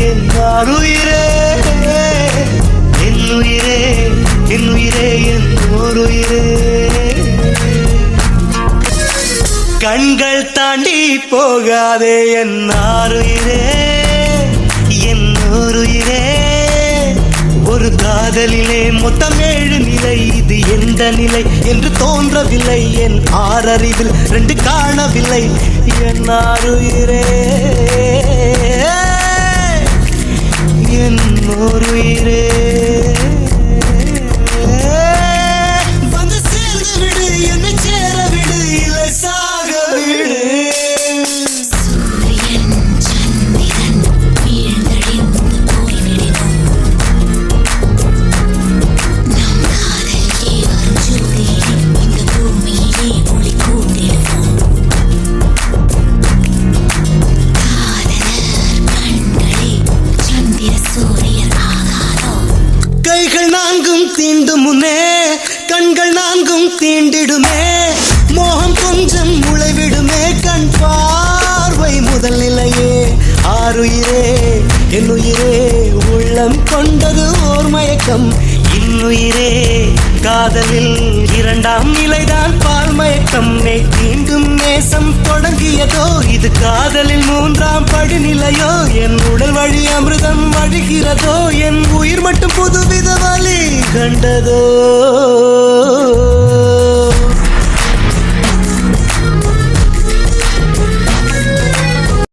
என் ஆருயிரே என் உயிரே என் உயிரே என் ஓருயிரே. கண்கள் தாண்டி போகாதே என் ஆருயிரே என் ஓருயிரே. ஒரு காதலிலே மொத்தம் 7 நிலை, இது எந்த நிலை என்று தோன்றவில்லை. என் ஆறறிவில் 2 காணவில்லை என் ஆருயிரே என் ஓருயிரே. வந்து சேர்ந்து விடு, என்னை சேர விடு, இல்லை சாக விடு. கைகள் 4 தீண்டும் முன்னே கண்கள் 4 தீண்டிடுமே. மோகம் கொஞ்சம் முளைவிடுமே கண் பார்வை முதல் நிலையே. ஆருயிரே என் உயிரே உள்ளம் கொண்டது ஓர் மயக்கம். இன்னுயிரே காதலில் 2ஆம் நிலைதான் பால் மயக்கம். தீண்டும் நேசம் தொடங்கியதோ இது காதலில் 3ஆம் படிநிலையோ. என் உடல் வழி அமிர்தம் வழிகிறதோ, என் உயிர் மட்டும் புதுவித வழி கண்டதோ.